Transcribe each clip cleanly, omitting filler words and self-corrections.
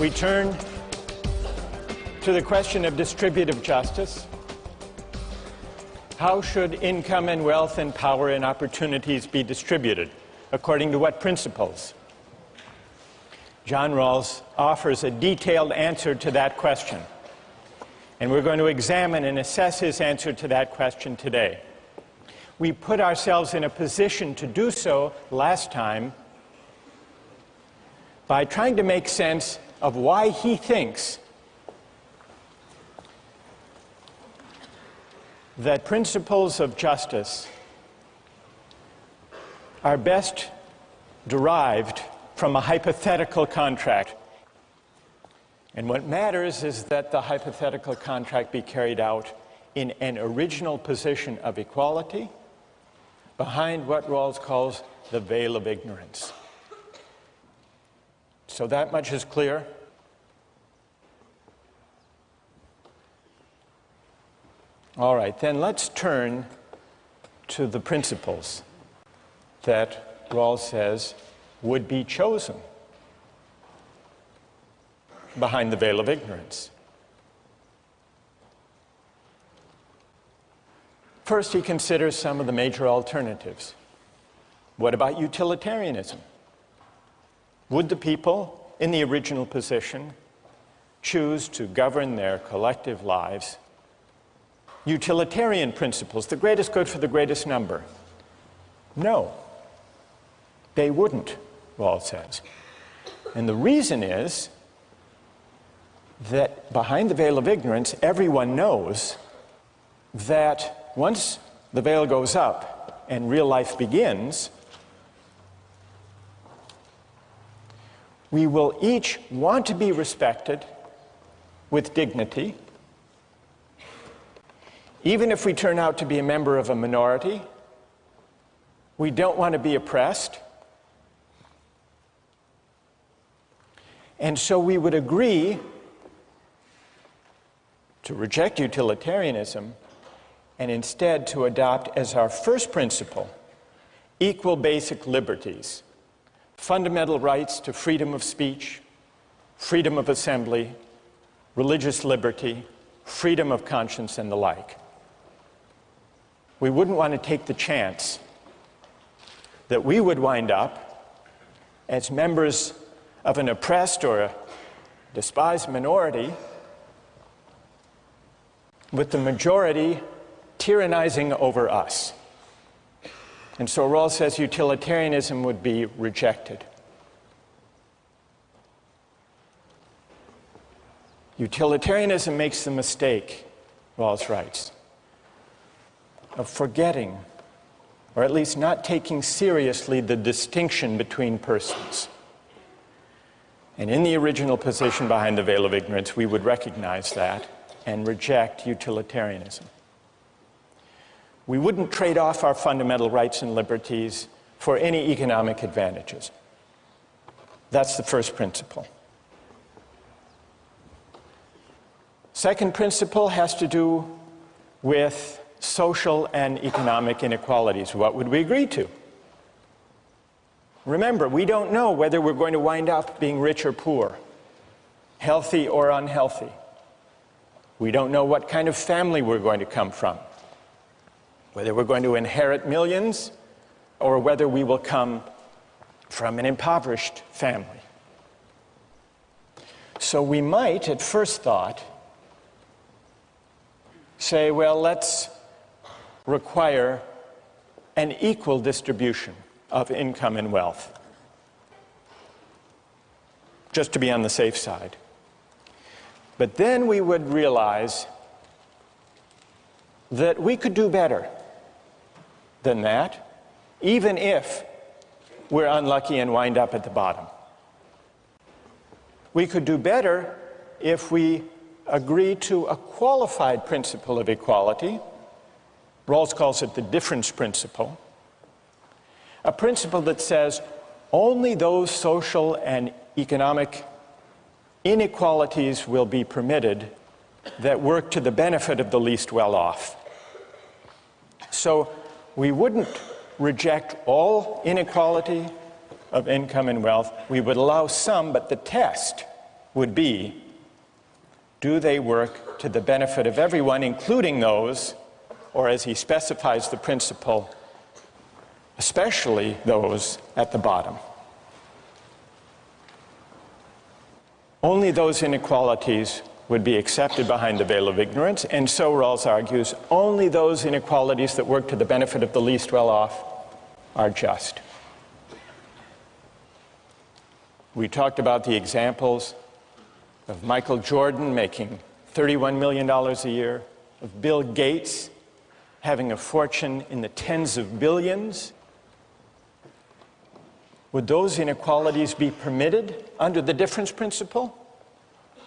we turn to the question of distributive justice. How should income and wealth and power and opportunities be distributed? According to what principles? John Rawls offers a detailed answer to that question. And we're going to examine and assess his answer to that question today. We put ourselves in a position to do so last time by trying to make sense of why he thinks that principles of justice are best derived from a hypothetical contract. And what matters is that the hypothetical contract be carried out in an original position of equality behind what Rawls calls the veil of ignorance. So that much is clear. All right, then let's turn to the principles that Rawls says would be chosen behind the veil of ignorance. First, he considers some of the major alternatives. What about utilitarianism? Would the people in the original position choose to govern their collective lives? Utilitarian principles, the greatest good for the greatest number. No, they wouldn't, Rawls says. And the reason is that behind the veil of ignorance, everyone knows that once the veil goes up and real life begins, we will each want to be respected with dignity. Even if we turn out to be a member of a minority, we don't want to be oppressed. And so we would agree to reject utilitarianism and instead to adopt as our first principle equal basic liberties, fundamental rights to freedom of speech, freedom of assembly, religious liberty, freedom of conscience, and the like. We wouldn't want to take the chance that we would wind up as members of an oppressed or a despised minority with the majority tyrannizing over us. And so Rawls says utilitarianism would be rejected. Utilitarianism makes the mistake, Rawls writes, of forgetting, or at least not taking seriously, the distinction between persons. And in the original position behind the veil of ignorance, we would recognize that and reject utilitarianism. We wouldn't trade off our fundamental rights and liberties for any economic advantages. That's the first principle. Second principle has to do with social and economic inequalities. What would we agree to? Remember, we don't know whether we're going to wind up being rich or poor, healthy or unhealthy. We don't know what kind of family we're going to come from, whether we're going to inherit millions or whether we will come from an impoverished family. So we might, at first thought, say, well, let's require an equal distribution of income and wealth, just to be on the safe side. But then we would realize that we could do better than that, even if we're unlucky and wind up at the bottom. We could do better if we agree to a qualified principle of equality. Rawls calls it the difference principle. A principle that says only those social and economic inequalities will be permitted that work to the benefit of the least well-off. So we wouldn't reject all inequality of income and wealth. We would allow some, but the test would be, do they work to the benefit of everyone, including those, or as he specifies the principle, especially those at the bottom? Only those inequalities would be accepted behind the veil of ignorance, and so Rawls argues, only those inequalities that work to the benefit of the least well-off are just. We talked about the examples of Michael Jordan making $31 million a year, of Bill Gates having a fortune in the tens of billions. Would those inequalities be permitted under the difference principle?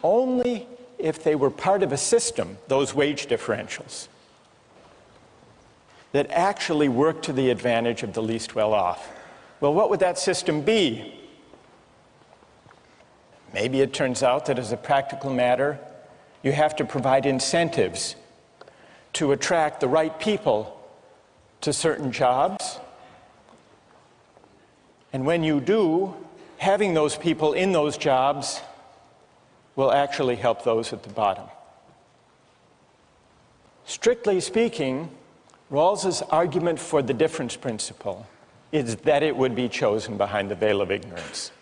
Only if they were part of a system, those wage differentials, that actually work to the advantage of the least well-off. Well, what would that system be? Maybe it turns out that as a practical matter, you have to provide incentives to attract the right people to certain jobs. And when you do, having those people in those jobs will actually help those at the bottom. Strictly speaking, Rawls's argument for the difference principle is that it would be chosen behind the veil of ignorance.